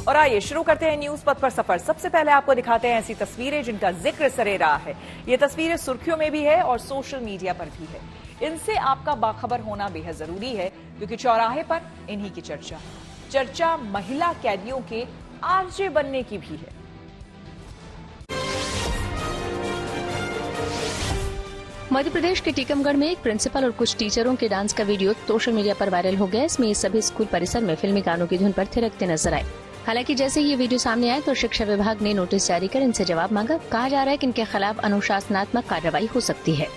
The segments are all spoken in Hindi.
और आइए शुरू करते हैं न्यूज पथ पर सफर। सबसे पहले आपको दिखाते हैं ऐसी तस्वीरें जिनका जिक्र सरे रहा है। ये तस्वीरें सुर्खियों में भी है और सोशल मीडिया पर भी है। इनसे आपका बाखबर होना बेहद जरूरी है क्योंकि चौराहे पर इन्हीं की चर्चा महिला कैदियों के आरजे बनने की भी है। मध्य प्रदेश के टीकमगढ़ में एक प्रिंसिपल और कुछ टीचरों के डांस का वीडियो सोशल मीडिया पर वायरल हो गया। इसमें ये सभी स्कूल परिसर में फिल्मी गानों की धुन पर थिरकते नजर आए। हालांकि जैसे ये वीडियो सामने आए तो शिक्षा विभाग ने नोटिस जारी कर इनसे जवाब मांगा। कहा जा रहा है कि इनके खिलाफ अनुशासनात्मक कार्रवाई हो सकती है।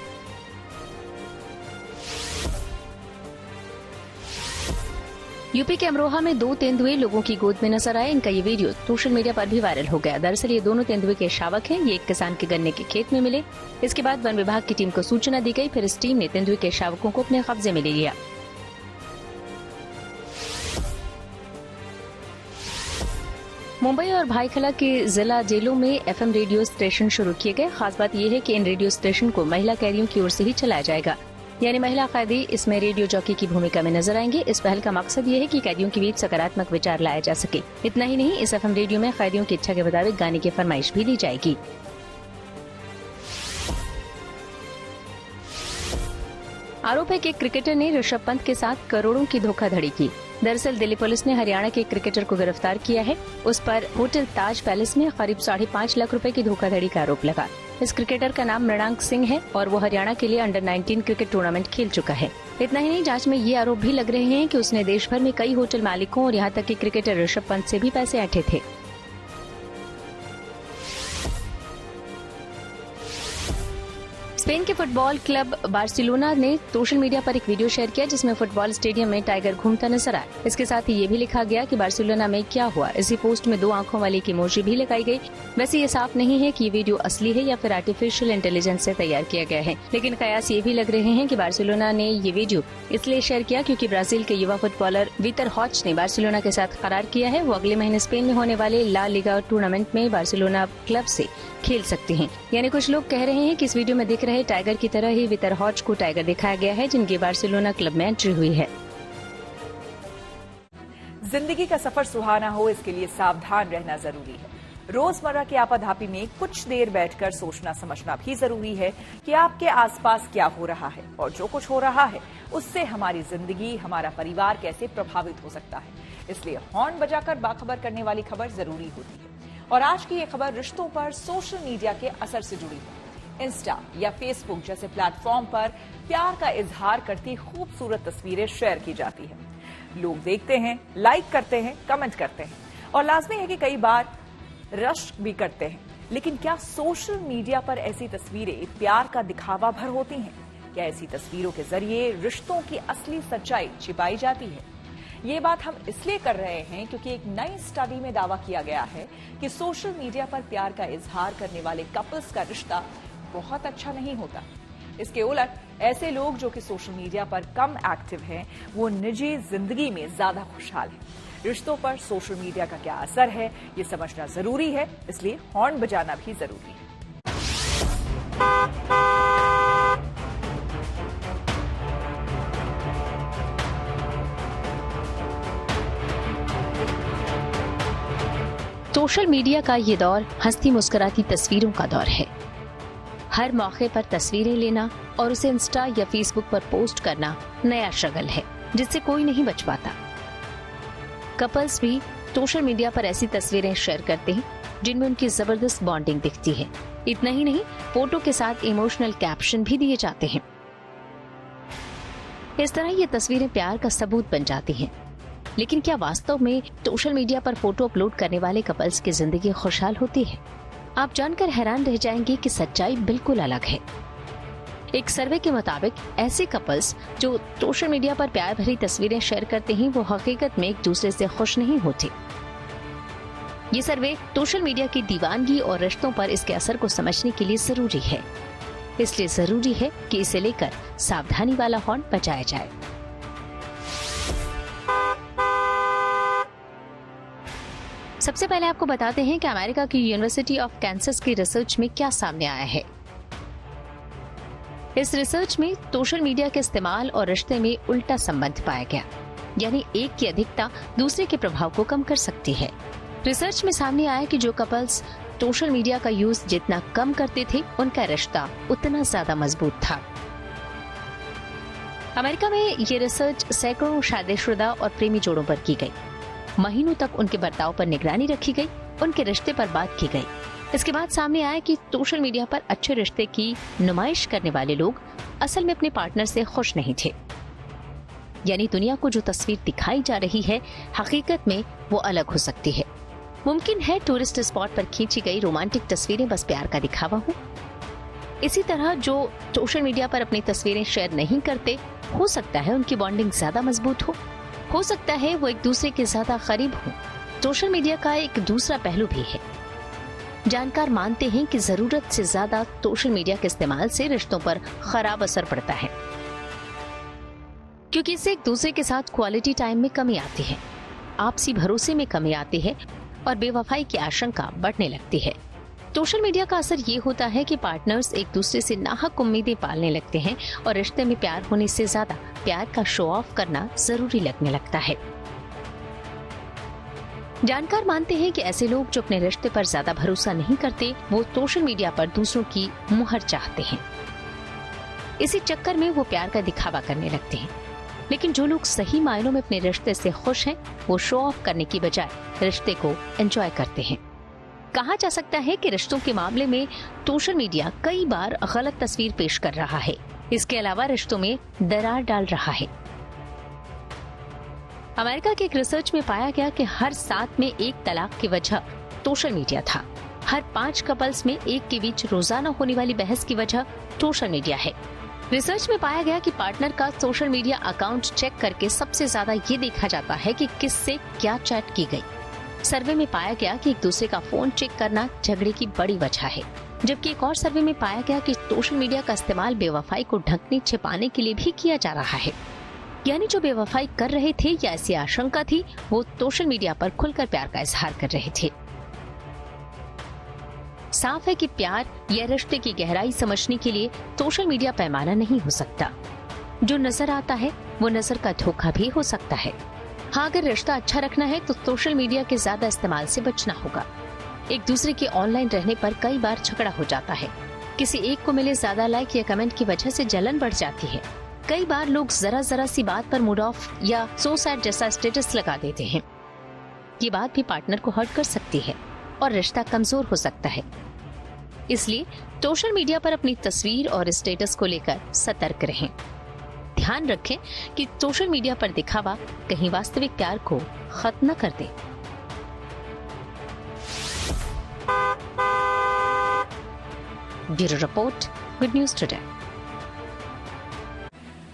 यूपी के अमरोहा में 2 तेंदुए लोगों की गोद में नजर आए। इनका ये वीडियो सोशल मीडिया पर भी वायरल हो गया। दरअसल ये दोनों तेंदुए के शावक हैं। ये एक किसान के गन्ने के खेत में मिले। इसके बाद वन विभाग की टीम को सूचना दी गई। फिर इस टीम ने तेंदुए के शावकों को अपने कब्जे में ले लिया। मुंबई और भाईखला के जिला जेलों में FM रेडियो स्टेशन शुरू किए गए। खास बात यह है कि इन रेडियो स्टेशन को महिला कैदियों की ओर से ही चलाया जाएगा, यानी महिला कैदी इसमें रेडियो जॉकी की भूमिका में नजर आएंगे। इस पहल का मकसद ये है कि कैदियों के बीच सकारात्मक विचार लाया जा सके। इतना ही नहीं, इस FM रेडियो में कैदियों की इच्छा के मुताबिक गाने की फरमाइश भी दी जाएगी। आरोप है कि क्रिकेटर ने ऋषभ पंत के साथ करोड़ों की धोखाधड़ी की। दरअसल दिल्ली पुलिस ने हरियाणा के क्रिकेटर को गिरफ्तार किया है। उस पर होटल ताज पैलेस में करीब 5.5 लाख रुपए की धोखाधड़ी का आरोप लगा। इस क्रिकेटर का नाम मृणांक सिंह है और वो हरियाणा के लिए अंडर 19 क्रिकेट टूर्नामेंट खेल चुका है। इतना ही नहीं, जांच में ये आरोप भी लग रहे हैं कि उसने देश भर में कई होटल मालिकों और यहाँ तक कि क्रिकेटर ऋषभ पंत से भी पैसे ऐंठे थे। स्पेन के फुटबॉल क्लब बार्सिलोना ने सोशल मीडिया पर एक वीडियो शेयर किया जिसमें फुटबॉल स्टेडियम में टाइगर घूमता नजर आया। इसके साथ ही ये भी लिखा गया कि बार्सिलोना में क्या हुआ। इसी पोस्ट में 2 आंखों वाली की इमोजी भी लगाई गई। वैसे ये साफ नहीं है कि ये वीडियो असली है या फिर आर्टिफिशियल इंटेलिजेंस से तैयार किया गया है, लेकिन कयास ये भी लग रहे हैं कि बार्सिलोना ने ये वीडियो इसलिए शेयर किया क्योंकि ब्राजील के युवा फुटबॉलर वितर हॉच ने बार्सिलोना के साथ करार किया है। वो अगले महीने स्पेन में होने वाले ला लीगा टूर्नामेंट में बार्सिलोना क्लब से खेल सकते हैं। यानी कुछ लोग कह रहे हैं कि इस वीडियो में दिख रहे टाइगर की तरह ही वितर हॉच को टाइगर दिखाया गया है जिनकी बार्सिलोना क्लब में एंट्री हुई है। जिंदगी का सफर सुहाना हो, इसके लिए सावधान रहना जरूरी है। रोजमर्रा की आपाधापी में कुछ देर बैठकर सोचना समझना भी जरूरी है कि आपके आसपास क्या हो रहा है और जो कुछ हो रहा है उससे हमारी जिंदगी, हमारा परिवार कैसे प्रभावित हो सकता है। इसलिए हॉर्न बजाकर बाखबर करने वाली खबर जरूरी होती है। और आज की ये खबर रिश्तों पर सोशल मीडिया के असर से जुड़ी है। इंस्टा या फेसबुक जैसे प्लेटफॉर्म पर प्यार का इजहार करती खूबसूरत तस्वीरें शेयर की जाती है। लोग देखते हैं, लाइक करते हैं, कमेंट करते हैं और लाजमी है कि कई बार रश भी करते हैं। लेकिन क्या सोशल मीडिया पर ऐसी तस्वीरें प्यार का दिखावा भर होती हैं? क्या ऐसी तस्वीरों के जरिए रिश्तों की असली सच्चाई छिपाई जाती है? ये बात हम इसलिए कर रहे हैं क्योंकि एक नई स्टडी में दावा किया गया है कि सोशल मीडिया पर प्यार का इजहार करने वाले कपल्स का रिश्ता बहुत अच्छा नहीं होता। इसके उलट ऐसे लोग जो कि सोशल मीडिया पर कम एक्टिव हैं, वो निजी जिंदगी में ज्यादा खुशहाल हैं। रिश्तों पर सोशल मीडिया का क्या असर है, ये समझना जरूरी है, इसलिए हॉर्न बजाना भी जरूरी है। सोशल मीडिया का ये दौर हंसती मुस्कुराती तस्वीरों का दौर है। हर मौके पर तस्वीरें लेना और उसे इंस्टा या फेसबुक पर पोस्ट करना नया स्ट्रगल है जिससे कोई नहीं बच पाता। कपल्स भी सोशल मीडिया पर ऐसी तस्वीरें शेयर करते हैं जिनमें उनकी जबरदस्त बॉन्डिंग दिखती है। इतना ही नहीं, फोटो के साथ इमोशनल कैप्शन भी दिए जाते हैं। इस तरह ये तस्वीरें प्यार का सबूत बन जाती हैं। लेकिन क्या वास्तव में सोशल मीडिया पर फोटो अपलोड करने वाले कपल्स की जिंदगी खुशहाल होती है? आप जानकर हैरान रह जाएंगे कि सच्चाई बिल्कुल अलग है। एक सर्वे के मुताबिक ऐसे कपल्स जो सोशल मीडिया पर प्यार भरी तस्वीरें शेयर करते हैं वो हकीकत में एक दूसरे से खुश नहीं होते। ये सर्वे सोशल मीडिया की दीवानगी और रिश्तों पर इसके असर को समझने के लिए जरूरी है। इसलिए जरूरी है कि इसे लेकर सावधानी वाला हॉर्न बजाया जाए। सबसे पहले आपको बताते हैं कि अमेरिका की यूनिवर्सिटी ऑफ कैंसस की रिसर्च में क्या सामने आया है। इस रिसर्च में सोशल मीडिया के इस्तेमाल और रिश्ते में उल्टा संबंध पाया गया, यानी एक की अधिकता दूसरे के प्रभाव को कम कर सकती है। रिसर्च में सामने आया कि जो कपल्स सोशल मीडिया का यूज जितना कम करते थे, उनका रिश्ता उतना ज्यादा मजबूत था। अमेरिका में ये रिसर्च सैकड़ों शादीशुदा और प्रेमी जोड़ों पर की गई। महीनों तक उनके बर्ताव पर निगरानी रखी गई, उनके रिश्ते पर बात की गई। इसके बाद सामने आया कि सोशल मीडिया पर अच्छे रिश्ते की नुमाइश करने वाले लोग असल में अपने पार्टनर से खुश नहीं थे। यानी दुनिया को जो तस्वीर दिखाई जा रही है, हकीकत में वो अलग हो सकती है। मुमकिन है टूरिस्ट स्पॉट पर खींची गई रोमांटिक तस्वीरें बस प्यार का दिखावा हो। इसी तरह जो सोशल मीडिया पर अपनी तस्वीरें शेयर नहीं करते, हो सकता है उनकी बॉन्डिंग ज्यादा मजबूत हो सकता है वो एक दूसरे के ज्यादा करीब हो। सोशल मीडिया का एक दूसरा पहलू भी है। जानकार मानते हैं कि जरूरत से ज्यादा सोशल मीडिया के इस्तेमाल से रिश्तों पर खराब असर पड़ता है, क्योंकि इससे एक दूसरे के साथ क्वालिटी टाइम में कमी आती है, आपसी भरोसे में कमी आती है और बेवफाई की आशंका बढ़ने लगती है। सोशल मीडिया का असर ये होता है कि पार्टनर्स एक दूसरे से नाहक उम्मीदें पालने लगते हैं और रिश्ते में प्यार होने से ज्यादा प्यार का शो ऑफ करना जरूरी लगने लगता है। जानकार मानते हैं कि ऐसे लोग जो अपने रिश्ते पर ज्यादा भरोसा नहीं करते, वो सोशल मीडिया पर दूसरों की मुहर चाहते हैं। इसी चक्कर में वो प्यार का दिखावा करने लगते हैं। लेकिन जो लोग सही मायनों में अपने रिश्ते से खुश हैं, वो शो ऑफ करने की बजाय रिश्ते को एंजॉय करते हैं। कहा जा सकता है कि रिश्तों के मामले में सोशल मीडिया कई बार गलत तस्वीर पेश कर रहा है। इसके अलावा रिश्तों में दरार डाल रहा है। अमेरिका के एक रिसर्च में पाया गया कि हर 7 में एक तलाक की वजह सोशल मीडिया था। हर 5 कपल्स में एक के बीच रोजाना होने वाली बहस की वजह सोशल मीडिया है। रिसर्च में पाया गया कि पार्टनर का सोशल मीडिया अकाउंट चेक करके सबसे ज्यादा ये देखा जाता है कि किससे क्या चैट की गई। सर्वे में पाया गया कि एक दूसरे का फोन चेक करना झगड़े की बड़ी वजह है, जबकि एक और सर्वे में पाया गया कि सोशल मीडिया का इस्तेमाल बेवफाई को ढकने छिपाने के लिए भी किया जा रहा है। यानी जो बेवफाई कर रहे थे या ऐसी आशंका थी, वो सोशल मीडिया पर खुलकर प्यार का इजहार कर रहे थे। साफ है कि प्यार या रिश्ते की गहराई समझने के लिए सोशल मीडिया पैमाना नहीं हो सकता। जो नजर आता है वो नजर का धोखा भी हो सकता है। हाँ, अगर रिश्ता अच्छा रखना है तो सोशल मीडिया के ज्यादा इस्तेमाल से बचना होगा। एक दूसरे के ऑनलाइन रहने पर कई बार झगड़ा हो जाता है। किसी एक को मिले ज्यादा लाइक या कमेंट की वजह से जलन बढ़ जाती है। कई बार लोग जरा सी बात पर मूड ऑफ या सो सैड जैसा स्टेटस लगा देते हैं। ये बात भी पार्टनर को हर्ट कर सकती है और रिश्ता कमजोर हो सकता है। इसलिए सोशल मीडिया पर अपनी तस्वीर और स्टेटस को लेकर सतर्क रहें। ध्यान रखें कि सोशल मीडिया पर दिखावा कहीं वास्तविक प्यार को खत्म न कर दे। Bureau report, good news today.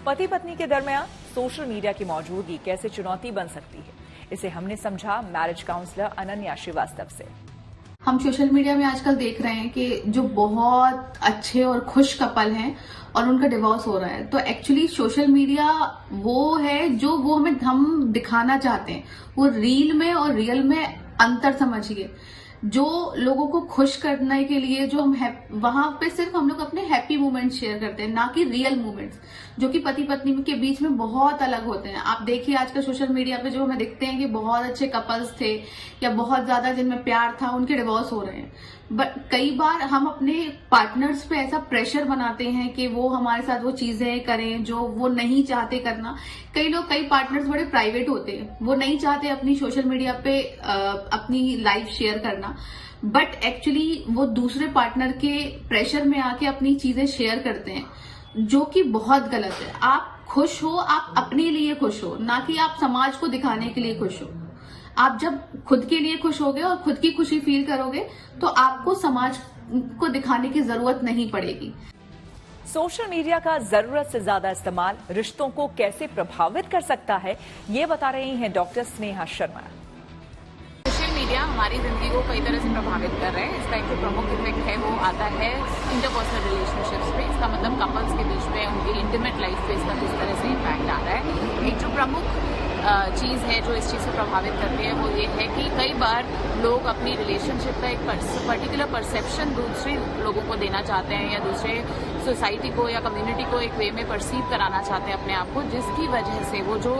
पति पत्नी के दरमियान सोशल मीडिया की मौजूदगी कैसे चुनौती बन सकती है, इसे हमने समझा मैरिज काउंसलर अनन्या श्रीवास्तव से। हम सोशल मीडिया में आजकल देख रहे हैं कि जो बहुत अच्छे और खुश कपल हैं और उनका डिवोर्स हो रहा है, तो एक्चुअली सोशल मीडिया वो है जो वो हम दिखाना चाहते हैं। वो रील में और रियल में अंतर समझिए। जो लोगों को खुश करने के लिए जो हम वहां पे सिर्फ हम लोग अपने हैप्पी मोमेंट्स शेयर करते हैं, ना कि रियल मोमेंट्स, जो कि पति पत्नी के बीच में बहुत अलग होते हैं। आप देखिए आजकल सोशल मीडिया पे जो हमें दिखते हैं कि बहुत अच्छे कपल्स थे या बहुत ज्यादा जिनमें प्यार था, उनके डिवोर्स हो रहे हैं। बट कई बार हम अपने पार्टनर्स पे ऐसा प्रेशर बनाते हैं कि वो हमारे साथ वो चीजें करें जो वो नहीं चाहते करना। कई पार्टनर्स बड़े प्राइवेट होते हैं, वो नहीं चाहते अपनी सोशल मीडिया पे अपनी लाइफ शेयर करना, बट एक्चुअली वो दूसरे पार्टनर के प्रेशर में आके अपनी चीजें शेयर करते हैं, जो कि बहुत गलत है। आप खुश हो, आप अपने लिए खुश हो, ना कि आप समाज को दिखाने के लिए खुश हो। आप जब खुद के लिए खुश होगे और खुद की खुशी फील करोगे तो आपको समाज को दिखाने की जरूरत नहीं पड़ेगी। सोशल मीडिया का जरूरत से ज्यादा इस्तेमाल रिश्तों को कैसे प्रभावित कर सकता है, ये बता रही हैं doctor Sneha Sharma. Social media हमारी जिंदगी को कई तरह से प्रभावित कर रहे हैं। इसका एक जो प्रमुख इफेक्ट है वो आता है इंटरपर्सनल रिलेशनशिप्स पे। इसका मतलब कपल्स के बीच में उनकी इंटीमेट लाइफ पे इसका किस तरह से इम्पैक्ट आ रहा है। एक जो प्रमुख चीज़ है जो इस चीज़ को प्रभावित करती है वो ये है कि कई बार लोग अपनी रिलेशनशिप का एक पर्टिकुलर परसेप्शन दूसरे लोगों को देना चाहते हैं या दूसरे सोसाइटी को या कम्युनिटी को एक वे में परसीव कराना चाहते हैं अपने आप को, जिसकी वजह से वो जो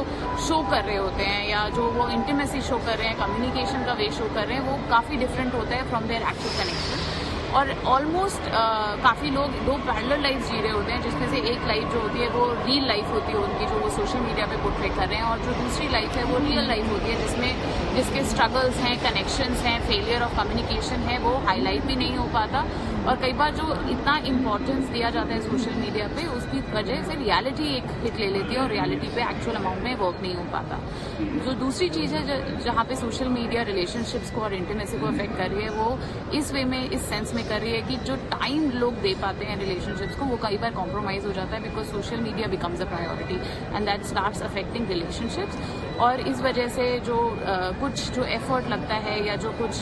शो कर रहे होते हैं या जो वो इंटीमेसी शो कर रहे हैं, कम्युनिकेशन का वे शो कर रहे हैं, वो काफ़ी डिफरेंट होता है फ्रॉम देयर एक्चुअल कनेक्शन। और ऑलमोस्ट काफ़ी लोग दो पैरेलल लाइफ जी रहे होते हैं, जिसमें से एक लाइफ जो होती है वो रियल लाइफ होती है उनकी, जो वो सोशल मीडिया पे पोर्ट्रे कर रहे हैं, और जो दूसरी लाइफ है वो रियल लाइफ होती है जिसके स्ट्रगल्स हैं, कनेक्शंस हैं, फेलियर ऑफ कम्युनिकेशन है, वो हाईलाइट भी नहीं हो पाता। और कई बार जो इतना इम्पोर्टेंस दिया जाता है सोशल मीडिया पे, उसकी वजह से रियलिटी एक हिट ले लेती है और रियलिटी पे एक्चुअल अमाउंट में वर्क नहीं हो पाता। जो दूसरी चीज़ है जहाँ पे सोशल मीडिया रिलेशनशिप्स को और इंटीमेसी को अफेक्ट कर रही है, वो इस वे में, इस सेंस में कर रही है कि जो टाइम लोग दे पाते हैं रिलेशनशिप्स को, वो कई बार कॉम्प्रोमाइज हो जाता है, because social media becomes a priority and that starts affecting relationships. और इस वजह से जो कुछ जो एफर्ट लगता है या जो कुछ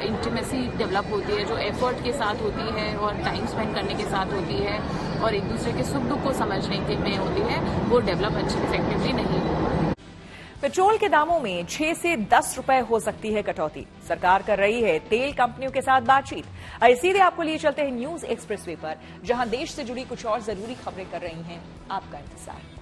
इंटीमेसी डेवलप होती है, जो एफर्ट के साथ होती है और टाइम स्पेंड करने के साथ होती है और एक दूसरे के सुख दुख को समझने के में होती है, वो डेवलप अच्छी इफेक्टिवली नहीं होती। पेट्रोल के दामों में 6 से 10 रुपए हो सकती है कटौती। सरकार कर रही है तेल कंपनियों के साथ बातचीत। सीधे आपको लिए चलते हैं न्यूज एक्सप्रेसवे पर, जहां देश से जुड़ी कुछ और जरूरी खबरें कर रही हैं आपका इंतजार।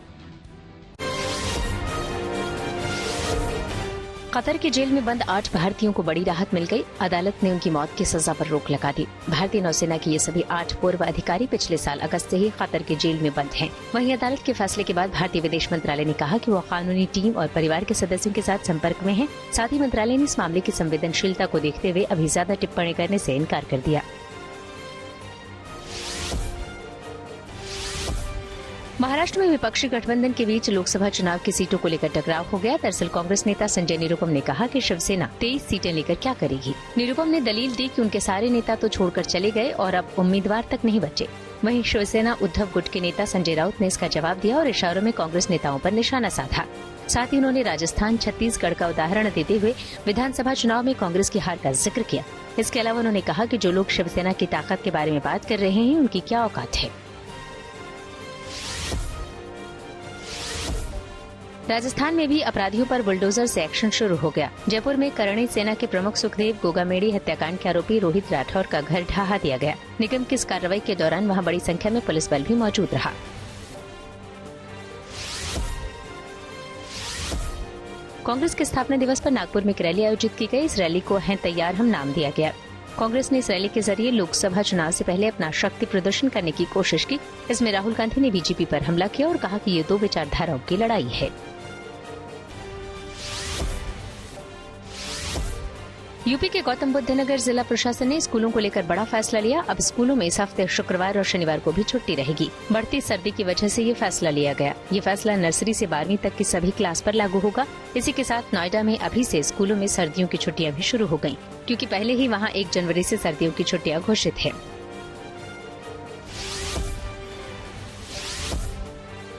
कतर की जेल में बंद 8 भारतीयों को बड़ी राहत मिल गई। अदालत ने उनकी मौत की सजा पर रोक लगा दी। भारतीय नौसेना के ये सभी 8 पूर्व अधिकारी पिछले साल अगस्त से ही कतर के जेल में बंद हैं। वहीं अदालत के फैसले के बाद भारतीय विदेश मंत्रालय ने कहा कि वो कानूनी टीम और परिवार के सदस्यों के साथ संपर्क में है। साथ ही मंत्रालय ने इस मामले की संवेदनशीलता को देखते हुए अभी ज्यादा टिप्पणी करने से इनकार कर दिया। महाराष्ट्र में विपक्षी गठबंधन के बीच लोकसभा चुनाव की सीटों को लेकर टकराव हो गया। दरअसल कांग्रेस नेता संजय निरुपम ने कहा कि शिवसेना 23 सीटें लेकर क्या करेगी। निरुपम ने दलील दी कि उनके सारे नेता तो छोड़कर चले गए और अब उम्मीदवार तक नहीं बचे। वहीं शिवसेना उद्धव गुट के नेता संजय राउत ने इसका जवाब दिया और इशारों में कांग्रेस नेताओं पर निशाना साधा। साथ ही उन्होंने राजस्थान, छत्तीसगढ़ का उदाहरण देते हुए विधानसभा चुनाव में कांग्रेस की हार का जिक्र किया। इसके अलावा उन्होंने कहा कि जो लोग शिवसेना की ताकत के बारे में बात कर रहे हैं, उनकी क्या औकात है। राजस्थान में भी अपराधियों पर बुलडोजर से एक्शन शुरू हो गया। जयपुर में करणी सेना के प्रमुख सुखदेव गोगामेड़ी हत्याकांड के आरोपी रोहित राठौर का घर ढहा दिया गया। निगम की इस कार्रवाई के दौरान वहां बड़ी संख्या में पुलिस बल भी मौजूद रहा। कांग्रेस के स्थापना दिवस पर नागपुर में एक रैली आयोजित की गई। इस रैली को हैं तैयार हम नाम दिया गया। कांग्रेस ने इस रैली के जरिए लोकसभा चुनाव से पहले अपना शक्ति प्रदर्शन करने की कोशिश की। इसमें राहुल गांधी ने बीजेपी पर हमला किया और कहा कि ये 2 विचारधाराओं की लड़ाई है। यूपी के गौतम बुद्ध नगर जिला प्रशासन ने स्कूलों को लेकर बड़ा फैसला लिया। अब स्कूलों में इस हफ्ते शुक्रवार और शनिवार को भी छुट्टी रहेगी। बढ़ती सर्दी की वजह से ये फैसला लिया गया। ये फैसला नर्सरी से 12वीं तक की सभी क्लास पर लागू होगा। इसी के साथ नोएडा में अभी से स्कूलों में सर्दियों की छुट्टियां भी शुरू हो गयी, क्योंकि पहले ही वहाँ 1 जनवरी से सर्दियों की छुट्टियां घोषित है।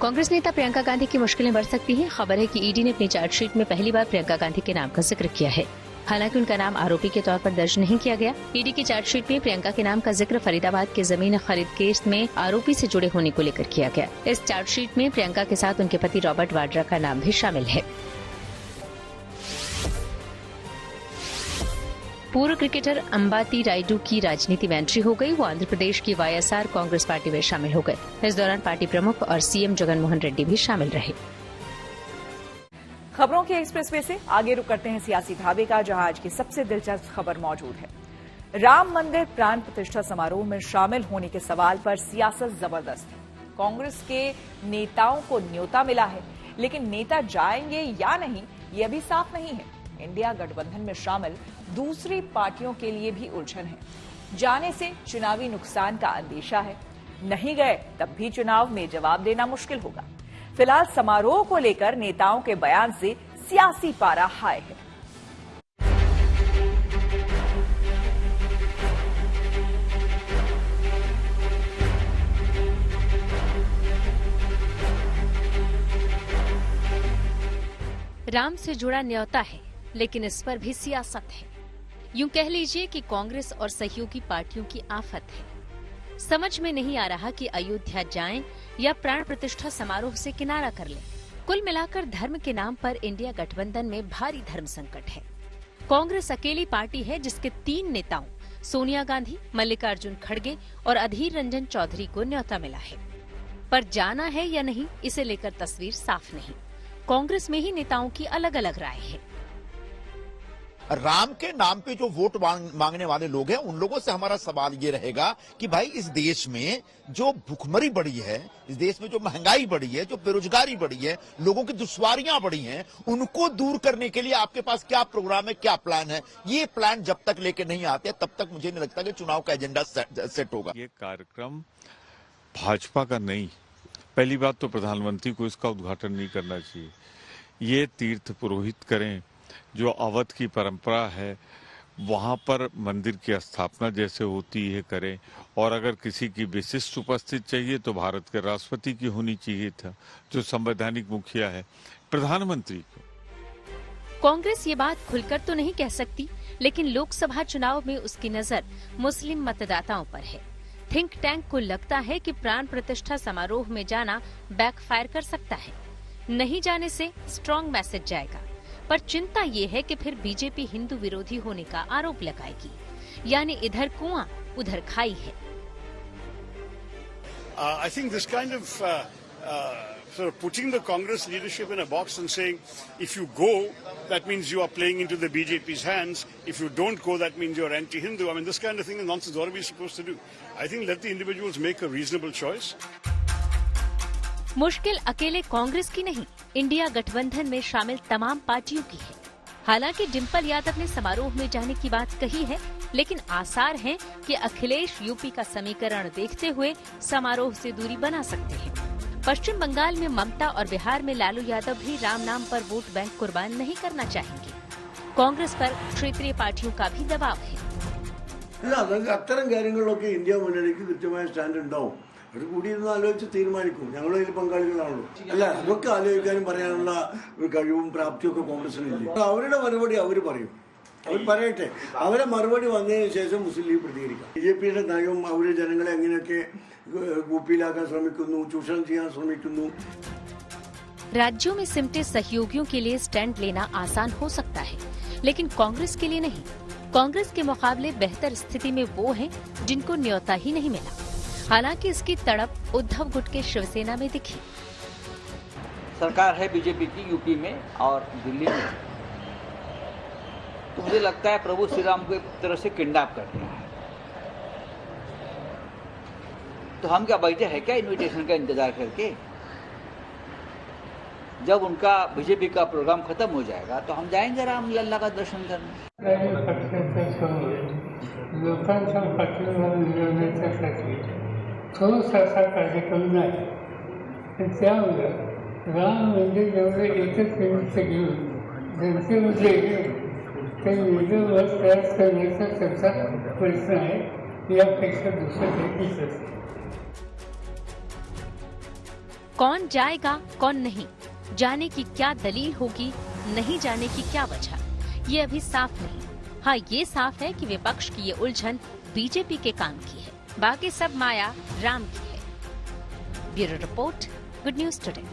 कांग्रेस नेता प्रियंका गांधी की मुश्किलें बढ़ सकती हैं। खबर है कि ईडी ने अपनी चार्जशीट में पहली बार प्रियंका गांधी के नाम का जिक्र किया है। हालांकि उनका नाम आरोपी के तौर पर दर्ज नहीं किया गया। ईडी की चार्जशीट में प्रियंका के नाम का जिक्र फरीदाबाद के जमीन खरीद केस में आरोपी से जुड़े होने को लेकर किया गया। इस चार्जशीट में प्रियंका के साथ उनके पति रॉबर्ट वाड्रा का नाम भी शामिल है। पूर्व क्रिकेटर अंबाती रायडू की राजनीति में एंट्री हो गई। वो आंध्र प्रदेश की वाईएसआर कांग्रेस पार्टी में शामिल हो गए। इस दौरान पार्टी प्रमुख और सीएम जगनमोहन रेड्डी भी शामिल रहे। खबरों के एक्सप्रेसवे से आगे रुक करते हैं सियासी ढाबे का, जहां आज की सबसे दिलचस्प खबर मौजूद है। राम मंदिर प्राण प्रतिष्ठा समारोह में शामिल होने के सवाल पर सियासत जबरदस्त है। कांग्रेस के नेताओं को न्योता मिला है, लेकिन नेता जाएंगे या नहीं ये अभी साफ नहीं है। इंडिया गठबंधन में शामिल दूसरी पार्टियों के लिए भी उलझन है। जाने से चुनावी नुकसान का अंदेशा है, नहीं गए तब भी चुनाव में जवाब देना मुश्किल होगा। फिलहाल समारोह को लेकर नेताओं के बयान से सियासी पारा हाई है। राम से जुड़ा न्योता है, लेकिन इस पर भी सियासत है। यूं कह लीजिए कि कांग्रेस और सहयोगी पार्टियों की आफत है। समझ में नहीं आ रहा कि अयोध्या जाएं या प्राण प्रतिष्ठा समारोह से किनारा कर लें। कुल मिलाकर धर्म के नाम पर इंडिया गठबंधन में भारी धर्म संकट है। कांग्रेस अकेली पार्टी है जिसके 3 नेताओं सोनिया गांधी, मल्लिकार्जुन खड़गे और अधीर रंजन चौधरी को न्योता मिला है, पर जाना है या नहीं इसे लेकर तस्वीर साफ नहीं। कांग्रेस में ही नेताओं की अलग अलग राय है। राम के नाम पे जो वोट मांगने वाले लोग हैं, उन लोगों से हमारा सवाल ये रहेगा कि भाई इस देश में जो भुखमरी बढ़ी है, इस देश में जो महंगाई बढ़ी है, जो बेरोजगारी बढ़ी है, लोगों की दुश्वारियां बढ़ी हैं, उनको दूर करने के लिए आपके पास क्या प्रोग्राम है, क्या प्लान है? ये प्लान जब तक लेके नहीं आते तब तक मुझे नहीं लगता कि चुनाव का एजेंडा सेट होगा। ये कार्यक्रम भाजपा का नहीं। पहली बात तो प्रधानमंत्री को इसका उद्घाटन नहीं करना चाहिए। ये तीर्थ पुरोहित करें, जो अवध की परंपरा है वहां पर मंदिर की स्थापना जैसे होती है करें, और अगर किसी की विशिष्ट उपस्थित चाहिए तो भारत के राष्ट्रपति की होनी चाहिए था, जो संवैधानिक मुखिया है, प्रधानमंत्री को। कांग्रेस ये बात खुलकर तो नहीं कह सकती, लेकिन लोकसभा चुनाव में उसकी नजर मुस्लिम मतदाताओं पर है। थिंक टैंक को लगता है कि प्राण प्रतिष्ठा समारोह में जाना बैकफायर कर सकता है। नहीं जाने से स्ट्रॉन्ग मैसेज जाएगा, पर चिंता ये है कि फिर बीजेपी हिंदू विरोधी होने का आरोप लगाएगी, यानी इधर कुआं उधर खाई है। I think this kind of sort of putting the Congress leadership in a box and saying, if you go, that means you are playing into the BJP's hands. If you don't go, that means you're anti-Hindu. I mean, this kind of thing is nonsense. What are we supposed to do? I think let the individuals make a reasonable choice. मुश्किल अकेले कांग्रेस की नहीं, इंडिया गठबंधन में शामिल तमाम पार्टियों की है। हालांकि डिम्पल यादव ने समारोह में जाने की बात कही है, लेकिन आसार हैं कि अखिलेश यूपी का समीकरण देखते हुए समारोह से दूरी बना सकते हैं। पश्चिम बंगाल में ममता और बिहार में लालू यादव भी राम नाम पर वोट बैंक कुर्बान नहीं करना चाहेंगे। कांग्रेस पर क्षेत्रीय पार्टियों का भी दबाव है। അത്തരം കാര്യങ്ങളിലൊക്കെ ഇന്ത്യ മുന്നണിക്ക് കൃത്യമായ സ്റ്റാൻഡ് ഉണ്ടാവും. അവർ കൂടിയിരുന്ന് ആലോചിച്ച് തീരുമാനിക്കും. ഞങ്ങളും അതിൽ പങ്കാളികളാണല്ലോ. അല്ല, അതൊക്കെ ആലോചിക്കാനും പറയാനുള്ള കഴിവും പ്രാപ്തിയും ഒക്കെ കോൺഗ്രസിനില്ല. അവരുടെ മറുപടി അവർ പറയും. അവർ പറയട്ടെ. അവരെ മറുപടി വന്നതിന് ശേഷം മുസ്ലിം ലീഗ് പ്രതികരിക്കാം. ബിജെപിയുടെ നയവും അവരുടെ ജനങ്ങളെ എങ്ങനെയൊക്കെ ഗൂപ്പിലാക്കാൻ ശ്രമിക്കുന്നു, ചൂഷണം ചെയ്യാൻ ശ്രമിക്കുന്നു. राज्यों में सिमटे सहयोगियों के लिए स्टैंड लेना आसान हो सकता है, लेकिन कांग्रेस के लिए नहीं। कांग्रेस के मुकाबले बेहतर स्थिति में वो हैं जिनको न्योता ही नहीं मिला। हालांकि इसकी तड़प उद्धव गुट के शिवसेना में दिखी। सरकार है बीजेपी की यूपी में और दिल्ली में, तो मुझे लगता है प्रभु श्री राम को एक तरह से किडनैप कर दिया है। तो हम क्या बैठे हैं क्या इनविटेशन का इंतजार करके? जब उनका बीजेपी का प्रोग्राम खत्म हो जाएगा तो हम जाएंगे राम लल्ला का दर्शन करने। लोकांच्या पाठीवर मिळवण्यासाठी ठोस असा कार्यक्रम नाही. त्यामुळे राम मंदिर जेवढे एकच निमित्त घेऊन जनतेमध्ये ते वेगळं तयार करण्याचा त्यांचा प्रयत्न आहे. यापेक्षा दुसरं काही दिसत नाही. कौन जाएगा कौन नहीं, जाने की क्या दलील होगी, नहीं जाने की क्या वजह, ये अभी साफ नहीं। हाँ, ये साफ है कि विपक्ष की ये उलझन बीजेपी के काम की है, बाकी सब माया राम की है। Bureau report, good news today.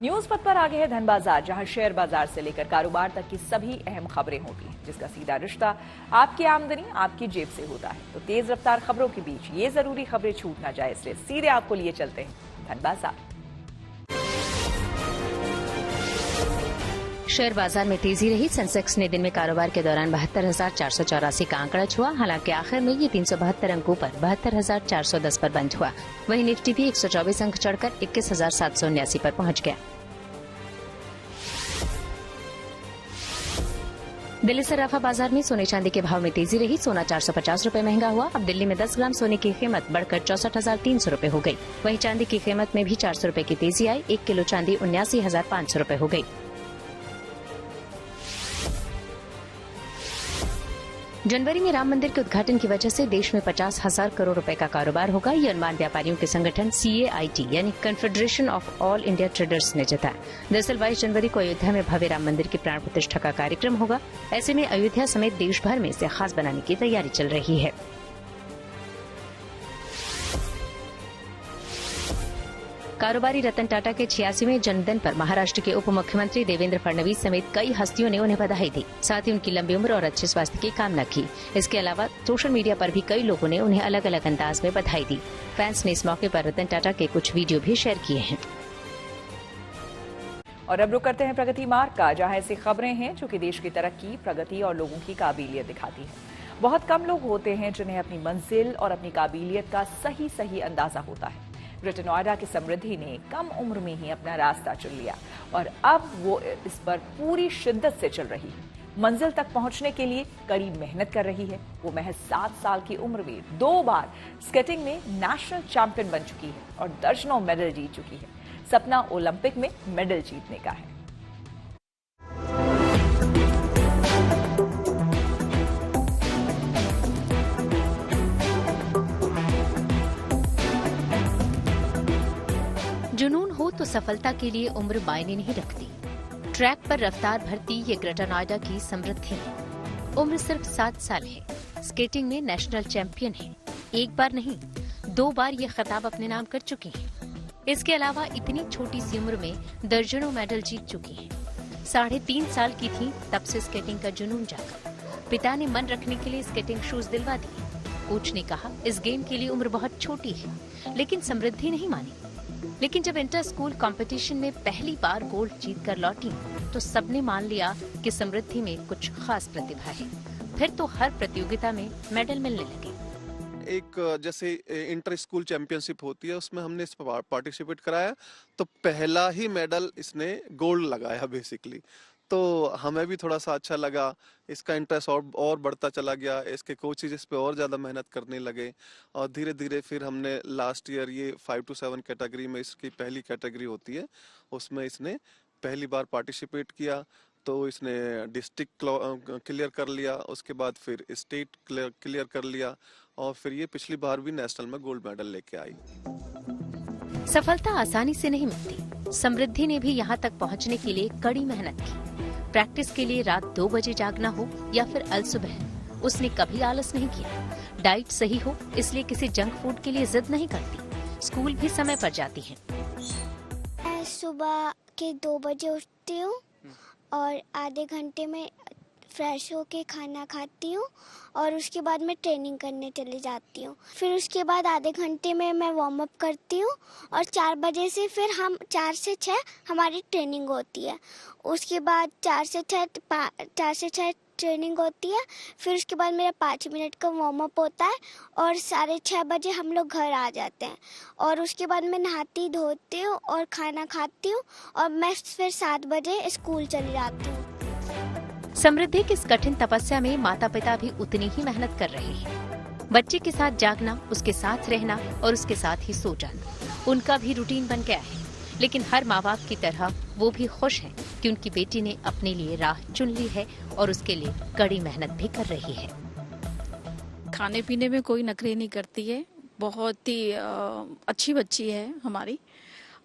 News पथ पर आगे है धन बाजार, जहां शेयर बाजार से लेकर कारोबार तक की सभी अहम खबरें होती हैं, जिसका सीधा रिश्ता आपकी आमदनी आपकी जेब से होता है। तो तेज रफ्तार खबरों के बीच ये जरूरी खबरें छूट ना जाए, इसलिए सीधे आपको लिए चलते हैं धन बाजार। शेयर बाजार में तेजी रही। सेंसेक्स ने दिन में कारोबार के दौरान 72,484 का आंकड़ा छुआ। हालांकि आखिर में ये 372 अंकों पर 72,410 पर बंद हुआ। वहीं निफ्टी भी 124 अंक चढ़कर 21,779 पर पहुंच गया। दिल्ली सराफा बाजार में सोने चांदी के भाव में तेजी रही। सोना 450 रुपए महंगा हुआ। अब दिल्ली में 10 ग्राम सोने की कीमत बढ़कर 64,300 रुपए हो गई। वहीं चांदी की कीमत में भी 400 रुपए की तेजी आई। 1 किलो चांदी 79,500 रुपए हो गई। जनवरी में राम मंदिर के उद्घाटन की वजह से देश में 50,000 करोड़ रुपए का कारोबार होगा। ये अनुमान व्यापारियों के संगठन CAIT यानी confederation of all India traders ने जताया। दरअसल 22 जनवरी को अयोध्या में भव्य राम मंदिर की प्राण प्रतिष्ठा का कार्यक्रम होगा। ऐसे में अयोध्या समेत देश भर में इसे खास बनाने की तैयारी चल रही है। कारोबारी रतन टाटा के 86वें जन्मदिन पर महाराष्ट्र के उप मुख्यमंत्री देवेंद्र फडणवीस समेत कई हस्तियों ने उन्हें बधाई दी। साथ ही उनकी लंबी उम्र और अच्छे स्वास्थ्य की कामना की। इसके अलावा सोशल मीडिया पर भी कई लोगों ने उन्हें अलग अलग अंदाज में बधाई दी। फैंस ने इस मौके पर रतन टाटा के कुछ वीडियो भी शेयर किए हैं। और अब रुक करते हैं प्रगति मार्ग का, जहां ऐसी खबरें हैं जो कि देश की तरक्की, प्रगति और लोगों की काबिलियत दिखाती है। बहुत कम लोग होते हैं जिन्हें अपनी मंजिल और अपनी काबिलियत का सही अंदाजा होता है। ग्रेटर नोएडा की समृद्धि ने कम उम्र में ही अपना रास्ता चुन लिया और अब वो इस पर पूरी शिद्दत से चल रही है। मंजिल तक पहुंचने के लिए कड़ी मेहनत कर रही है। वो महज 7 साल की उम्र में 2 बार स्केटिंग में नेशनल चैंपियन बन चुकी है और दर्जनों मेडल जीत चुकी है। सपना ओलंपिक में मेडल जीतने का है। जुनून हो तो सफलता के लिए उम्र मायने नहीं रखती। ट्रैक पर रफ्तार भरती ये ग्रेटर नोएडा की समृद्धि है। उम्र सिर्फ 7 साल है। स्केटिंग में नेशनल चैंपियन है। 1 बार नहीं 2 बार ये खिताब अपने नाम कर चुकी हैं। इसके अलावा इतनी छोटी सी उम्र में दर्जनों मेडल जीत चुकी हैं। 3.5 साल की थी तब से स्केटिंग का जुनून जागा। पिता ने मन रखने के लिए स्केटिंग शूज दिलवा दिए। कोच ने कहा इस गेम के लिए उम्र बहुत छोटी है, लेकिन समृद्धि नहीं मानी। लेकिन जब इंटर स्कूल कंपटीशन में पहली बार गोल्ड जीतकर लौटी तो सबने मान लिया कि समृद्धि में कुछ खास प्रतिभा है। फिर तो हर प्रतियोगिता में मेडल मिलने लगे। एक जैसे इंटर स्कूल चैंपियनशिप होती है, उसमें हमने इस पार्टिसिपेट कराया तो पहला ही मेडल इसने गोल्ड लगाया बेसिकली। तो हमें भी थोड़ा सा अच्छा लगा। इसका इंटरेस्ट और बढ़ता चला गया। इसके कोचेज इस पे और ज़्यादा मेहनत करने लगे और धीरे धीरे फिर हमने लास्ट ईयर ये 5 to 7 कैटेगरी में, इसकी पहली कैटेगरी होती है, उसमें इसने पहली बार पार्टिसिपेट किया। तो इसने डिस्ट्रिक्ट क्लियर कर लिया, उसके बाद फिर स्टेट क्लियर कर लिया और फिर ये पिछली बार भी नेशनल में गोल्ड मेडल लेके आई। सफलता आसानी से नहीं मिलती। समृद्धि ने भी यहाँ तक पहुँचने के लिए कड़ी मेहनत की। प्रैक्टिस के लिए रात 2 बजे जागना हो या फिर अलसुबह, उसने कभी आलस नहीं किया। डाइट सही हो इसलिए किसी जंक फूड के लिए जिद नहीं करती। स्कूल भी समय पर जाती है। मैं सुबह के 2 बजे उठती हूँ और आधे घंटे में फ्रेश होके खाना खाती हूँ और उसके बाद मैं ट्रेनिंग करने चली जाती हूँ। फिर उसके बाद आधे घंटे में मैं वार्म अप करती हूँ और 4 बजे से फिर हम 4 से 6 हमारी ट्रेनिंग होती है। उसके बाद 4 से 6 ट्रेनिंग होती है। फिर उसके बाद मेरा 5 मिनट का वार्म अप होता है और 6:30 बजे हम लोग घर आ जाते हैं और उसके बाद मैं नहाती धोती हूँ और खाना खाती हूँ और मैं फिर 7 बजे स्कूल चली जाती हूँ। समृद्धि की इस कठिन तपस्या में माता पिता भी उतनी ही मेहनत कर रहे हैं। बच्चे के साथ जागना, उसके साथ रहना और उसके साथ ही सो जाना उनका भी रूटीन बन गया है। लेकिन हर माँ बाप की तरह वो भी खुश हैं कि उनकी बेटी ने अपने लिए राह चुन ली है और उसके लिए कड़ी मेहनत भी कर रही है। खाने पीने में कोई नखरे नहीं करती है। बहुत ही अच्छी बच्ची है हमारी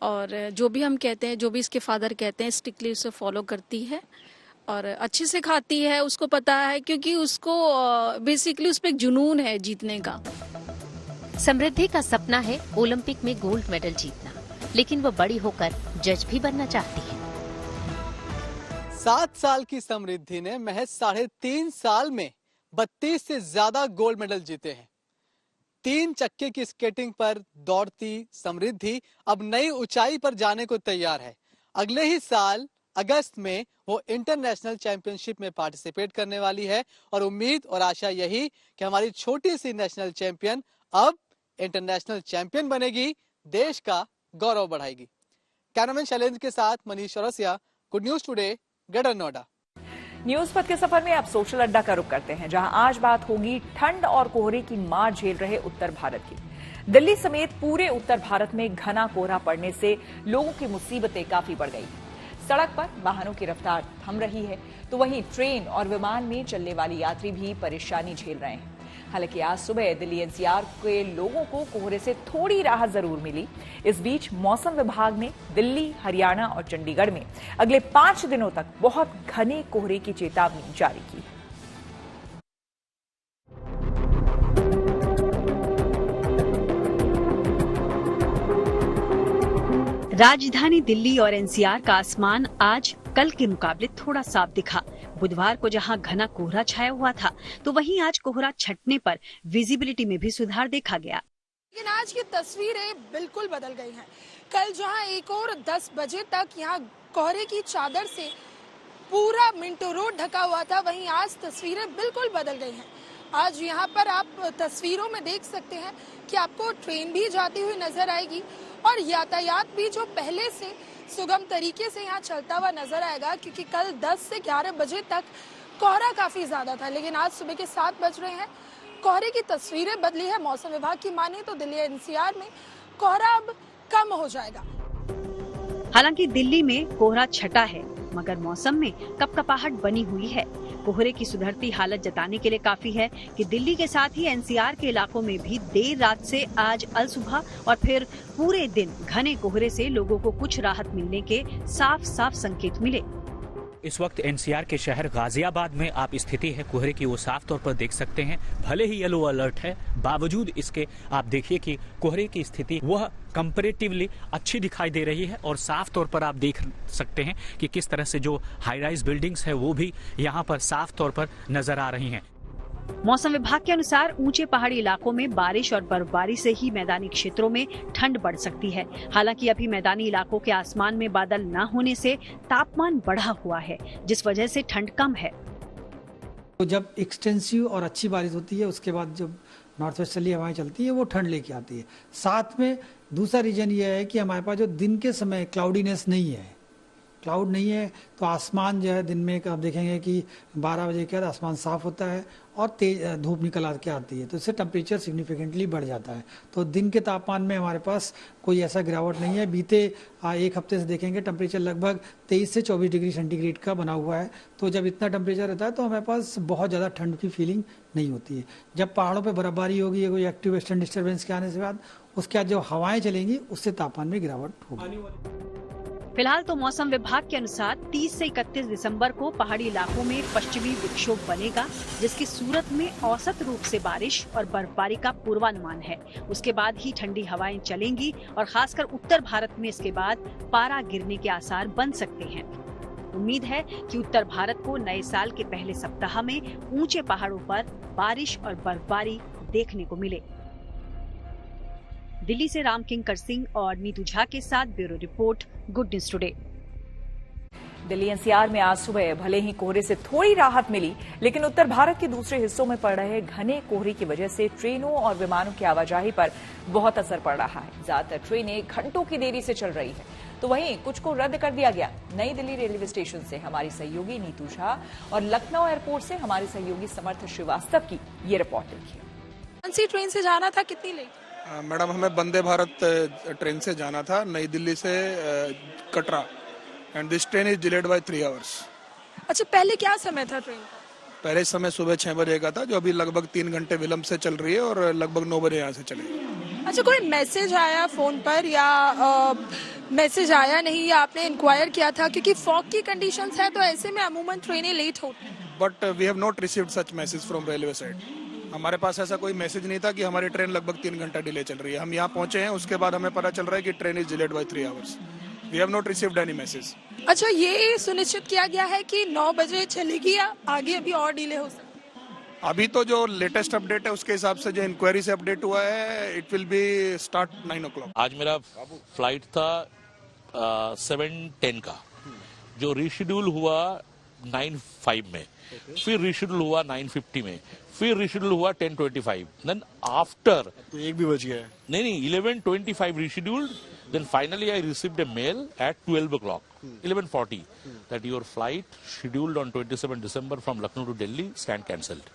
और जो भी हम कहते हैं, जो भी इसके फादर कहते हैं, स्ट्रिक्टली उसे फॉलो करती है और अच्छे से खाती है। उसको पता है क्योंकि उसको बेसिकली उस पर एक जुनून है जीतने का। समृद्धि का सपना है ओलंपिक में गोल्ड मेडल जीतना, लेकिन वो बड़ी होकर जज भी बनना चाहती है। 7 साल की समृद्धि ने महज 3.5 साल में 32 से ज्यादा गोल्ड मेडल जीते हैं। 3 चक्के की स्केटिंग पर दौड़ती समृद्धि अब नई ऊंचाई पर जाने को तैयार है। अगले ही साल अगस्त में वो इंटरनेशनल चैंपियनशिप में पार्टिसिपेट करने वाली है और उम्मीद और आशा यही कि हमारी छोटी सी नेशनल चैंपियन अब इंटरनेशनल चैंपियन बनेगी, देश का गौरव बढ़ाएगी। कैमरामैन शैलेंद्र के साथ Manish Chaurasia, good news today, greater Noida. News पथ के सफर में अब सोशल अड्डा का रुख करते हैं, जहां आज बात होगी ठंड और कोहरे की मार झेल रहे उत्तर भारत की। दिल्ली समेत पूरे उत्तर भारत में घना कोहरा पड़ने से लोगों की मुसीबतें काफी बढ़ गई। सड़क पर वाहनों की रफ्तार थम रही है, तो वहीं ट्रेन और विमान में चलने वाले यात्री भी परेशानी झेल रहे हैं। हालांकि आज सुबह दिल्ली एनसीआर के लोगों को कोहरे से थोड़ी राहत जरूर मिली। इस बीच मौसम विभाग ने दिल्ली, हरियाणा और चंडीगढ़ में अगले 5 दिनों तक बहुत घने कोहरे की चेतावनी जारी की। राजधानी दिल्ली और एनसीआर का आसमान आज कल के मुकाबले थोड़ा साफ दिखा। बुधवार को जहां घना कोहरा छाया हुआ था, तो वहीं आज कोहरा छटने पर विजिबिलिटी में भी सुधार देखा गया। लेकिन आज की तस्वीरें बिल्कुल बदल गई हैं। कल जहां 1 और 10 बजे तक यहां कोहरे की चादर से पूरा मिंटो रोड ढका हुआ था, वहीं आज तस्वीरें बिल्कुल बदल गई हैं। आज यहाँ पर आप तस्वीरों में देख सकते हैं कि आपको ट्रेन भी जाती हुई नजर आएगी और यातायात भी जो पहले से सुगम तरीके से यहाँ चलता हुआ नजर आएगा, क्योंकि कल 10 से 11 बजे तक कोहरा काफी ज्यादा था, लेकिन आज सुबह के 7 बज रहे हैं, कोहरे की तस्वीरें बदली है। मौसम विभाग की माने तो दिल्ली एनसीआर में कोहरा अब कम हो जाएगा। हालांकि दिल्ली में कोहरा छटा है, मगर मौसम में कपकपाहट बनी हुई है। कोहरे की सुधरती हालत जताने के लिए काफी है कि दिल्ली के साथ ही एनसीआर के इलाकों में भी देर रात से आज अल सुबह और फिर पूरे दिन घने कोहरे से लोगों को कुछ राहत मिलने के साफ साफ संकेत मिले। इस वक्त एनसीआर के शहर गाजियाबाद में आप स्थिति है कोहरे की वो साफ तौर पर देख सकते हैं। भले ही येलो अलर्ट है, बावजूद इसके आप देखिए कि कोहरे की स्थिति वह कंपैरेटिवली अच्छी दिखाई दे रही है और साफ तौर पर आप देख सकते हैं कि किस तरह से जो हाई राइज बिल्डिंग्स है वो भी यहाँ पर साफ तौर पर नजर आ रही हैं। मौसम विभाग के अनुसार ऊंचे पहाड़ी इलाकों में बारिश और बर्फबारी से ही मैदानी क्षेत्रों में ठंड बढ़ सकती है। हालांकि अभी मैदानी इलाकों के आसमान में बादल न होने से तापमान बढ़ा हुआ है, जिस वजह से ठंड कम है। तो जब एक्सटेंसिव और अच्छी बारिश होती है, उसके बाद जब नॉर्थ वेस्टर्ली हवाएं चलती है, वो ठंड लेके आती है। साथ में दूसरा रीजन ये है कि हमारे पास जो दिन के समय क्लाउडीनेस नहीं है, क्लाउड नहीं है, तो आसमान जो है दिन में आप देखेंगे कि 12 बजे के बाद आसमान साफ होता है और तेज धूप निकल के आती है, तो इससे टेम्परेचर सिग्निफिकेंटली बढ़ जाता है। तो दिन के तापमान में हमारे पास कोई ऐसा गिरावट नहीं है। बीते 1 हफ्ते से देखेंगे टेम्परेचर लगभग 23 से 24 डिग्री सेंटीग्रेड का बना हुआ है। तो जब इतना टेम्परेचर रहता है तो हमारे पास बहुत ज़्यादा ठंड की फीलिंग नहीं होती है। जब पहाड़ों पर बर्फबारी होगी, कोई एक्टिव वेस्टर्न डिस्टर्बेंस के आने के बाद उसके बाद जो हवाएं चलेंगी, उससे तापमान में गिरावट होगी। फिलहाल तो मौसम विभाग के अनुसार 30 से 31 दिसंबर को पहाड़ी इलाकों में पश्चिमी विक्षोभ बनेगा, जिसकी सूरत में औसत रूप से बारिश और बर्फबारी का पूर्वानुमान है। उसके बाद ही ठंडी हवाएं चलेंगी और खासकर उत्तर भारत में इसके बाद पारा गिरने के आसार बन सकते हैं। उम्मीद है कि उत्तर भारत को नए साल के पहले सप्ताह में ऊंचे पहाड़ों पर बारिश और बर्फबारी देखने को मिले। दिल्ली से राम किंकर सिंह और नीतू झा के साथ bureau report, good news today. Delhi NCR में आज सुबह भले ही कोहरे से थोड़ी राहत मिली, लेकिन उत्तर भारत के दूसरे हिस्सों में पड़ रहे घने कोहरे की वजह से ट्रेनों और विमानों की आवाजाही पर बहुत असर पड़ रहा है। ज्यादातर ट्रेनें घंटों की देरी से चल रही है, तो वहीं कुछ को रद्द कर दिया गया। नई दिल्ली रेलवे स्टेशन से हमारी सहयोगी नीतू झा और लखनऊ एयरपोर्ट से हमारे सहयोगी समर्थ श्रीवास्तव की ये रिपोर्ट देखिए। कौन सी ट्रेन से जाना था, कितनी लेट? मैडम, हमें वंदे भारत ट्रेन से जाना था नई दिल्ली से Katra, and this train is delayed by 3 hours. अच्छा, पहले क्या समय था ट्रेन का? पहले समय सुबह 6 बजे का था, जो अभी लगभग 3 घंटे विलंब से चल रही है और लगभग 9 बजे यहाँ से चलेगी। अच्छा, कोई मैसेज आया फोन पर या मैसेज आया नहीं, या आपने इंक्वायर किया था? क्योंकि फॉग की कंडीशंस है, तो ऐसे में अमूमन ट्रेनें लेट होती हैं। But we have not received such message from railway side. हमारे पास ऐसा कोई मैसेज नहीं था कि हमारी ट्रेन लगभग 3 घंटा डिले चल रही है। हम यहाँ पहुंचे हैं, उसके बाद हमें पता चल रहा है कि train is delayed by 3 hours. We have not received any message. अच्छा, ये सुनिश्चित किया गया है कि 9 बजे चलेगी या आगे अभी और डिले हो सकता है? अभी तो जो लेटेस्ट अपडेट है उसके हिसाब से जो इंक्वायरी से अपडेट हुआ है, it will be start 9 o'clock। आज मेरा फ्लाइट था 7:10 का, जो रिशेड्यूल हुआ 9:05 में, फिर रिशेड्यूल हुआ 9:50 में, फिर रिशेड्यूल हुआ 10:25, देन आफ्टर तो 1 भी बज गया है। नहीं 11:25 rescheduled, then finally I received a mail at 12 o'clock 11:40 that your flight scheduled on 27 December from Lucknow to Delhi stand cancelled।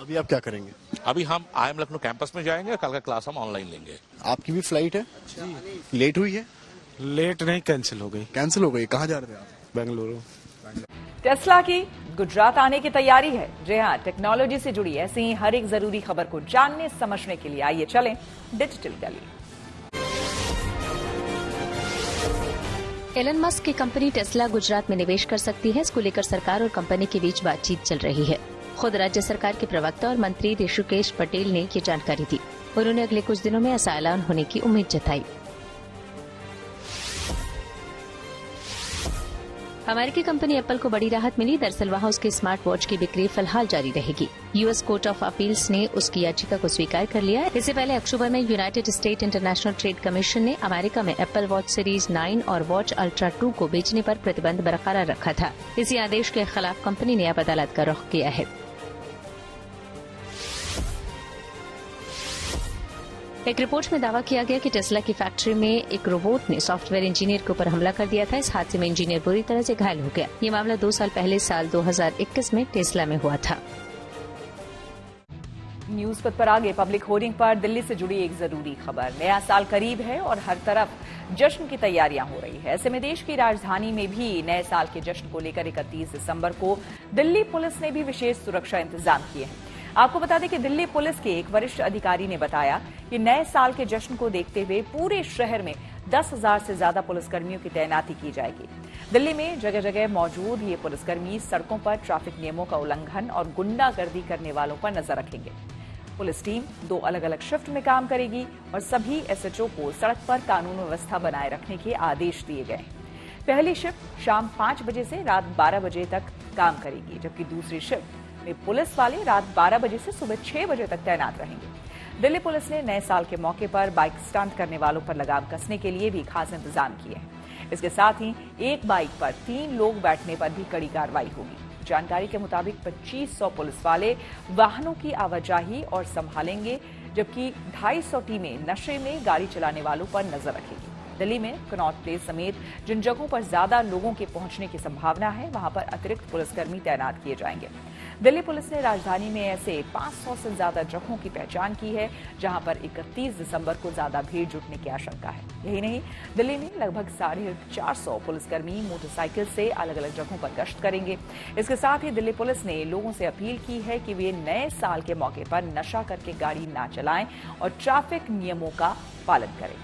अभी आप क्या करेंगे? अभी हम IIM लखनऊ कैंपस में जाएंगे, कल का क्लास हम ऑनलाइन लेंगे। आपकी भी फ्लाइट है? लेट हुई है? लेट नहीं, कैंसिल हो गई। कैंसिल हो गई। कहाँ जा रहे थे आप? बेंगलुरु। टेस्ला की गुजरात आने की तैयारी है। जी हाँ, टेक्नोलॉजी से जुड़ी ऐसी ही हर एक जरूरी खबर को जानने समझने के लिए आइए चलें डिजिटल गली। एलन मस्क की कंपनी टेस्ला गुजरात में निवेश कर सकती है। इसको लेकर सरकार और कंपनी के बीच बातचीत चल रही है। खुद राज्य सरकार के प्रवक्ता और मंत्री ऋषिकेश पटेल ने ये जानकारी दी। उन्होंने अगले कुछ दिनों में ऐसा ऐलान होने की उम्मीद जताई। अमेरिकी कंपनी एप्पल को बड़ी राहत मिली। दरअसल वहां उसके स्मार्ट वॉच की बिक्री फिलहाल जारी रहेगी। यूएस कोर्ट ऑफ अपील्स ने उसकी याचिका को स्वीकार कर लिया। इससे पहले अक्टूबर में United state international trade commission ने अमेरिका में एप्पल वॉच सीरीज 9 और वॉच अल्ट्रा 2 को बेचने पर प्रतिबंध बरकरार रखा था। इसी आदेश के खिलाफ कंपनी ने अब अदालत का रुख किया है। एक रिपोर्ट में दावा किया गया कि टेस्ला की फैक्ट्री में एक रोबोट ने सॉफ्टवेयर इंजीनियर के ऊपर हमला कर दिया था। इस हादसे में इंजीनियर बुरी तरह से घायल हो गया। ये मामला 2 साल पहले साल 2021 में टेस्ला में हुआ था। न्यूज पर आगे पब्लिक होर्डिंग पर दिल्ली से जुड़ी एक जरूरी खबर। नया साल करीब है और हर तरफ जश्न की तैयारियां हो रही है। ऐसे में देश की राजधानी में भी नए साल के जश्न को लेकर 31 दिसंबर को दिल्ली पुलिस ने भी विशेष सुरक्षा इंतजाम किए हैं। आपको बता दें कि दिल्ली पुलिस के एक वरिष्ठ अधिकारी ने बताया कि नए साल के जश्न को देखते हुए पूरे शहर में 10,000 से ज्यादा पुलिसकर्मियों की तैनाती की जाएगी। दिल्ली में जगह जगह मौजूद ये पुलिसकर्मी सड़कों पर ट्रैफिक नियमों का उल्लंघन और गुंडागर्दी करने वालों पर नजर रखेंगे। पुलिस टीम 2 अलग अलग शिफ्ट में काम करेगी और सभी एसएचओ को सड़क पर कानून व्यवस्था बनाए रखने के आदेश दिए गए। पहली शिफ्ट शाम 5 बजे से रात 12 बजे तक काम करेगी, जबकि दूसरी शिफ्ट में पुलिस वाले रात 12 बजे से सुबह 6 बजे तक तैनात रहेंगे। दिल्ली पुलिस ने नए साल के मौके पर बाइक स्टंट करने वालों पर लगाम कसने के लिए भी खास इंतजाम किए हैं। इसके साथ ही एक बाइक पर 3 लोग बैठने पर भी कड़ी कार्रवाई होगी। जानकारी के मुताबिक 2500 पुलिस वाले वाहनों की आवाजाही और संभालेंगे, जबकि 250 टीमें नशे में गाड़ी चलाने वालों पर नजर रखेगी। दिल्ली में कनॉट प्लेस समेत जिन जगहों पर ज्यादा लोगों के पहुंचने की संभावना है, वहां पर अतिरिक्त पुलिसकर्मी तैनात किए जाएंगे। दिल्ली पुलिस ने राजधानी में ऐसे 500 से ज्यादा जगहों की पहचान की है, जहां पर 31 दिसंबर को ज्यादा भीड़ जुटने की आशंका है। यही नहीं, दिल्ली में लगभग 450 पुलिसकर्मी मोटरसाइकिल से अलग अलग जगहों पर गश्त करेंगे। इसके साथ ही दिल्ली पुलिस ने लोगों से अपील की है कि वे नए साल के मौके पर नशा करके गाड़ी ना चलाएं और ट्रैफिक नियमों का पालन करें।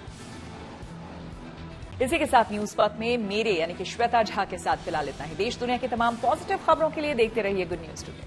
इसी के साथ न्यूज पथ में मेरे यानी कि श्वेता झा के साथ फिलहाल इतना ही। देश दुनिया की तमाम पॉजिटिव खबरों के लिए देखते रहिए गुड न्यूज टुडे।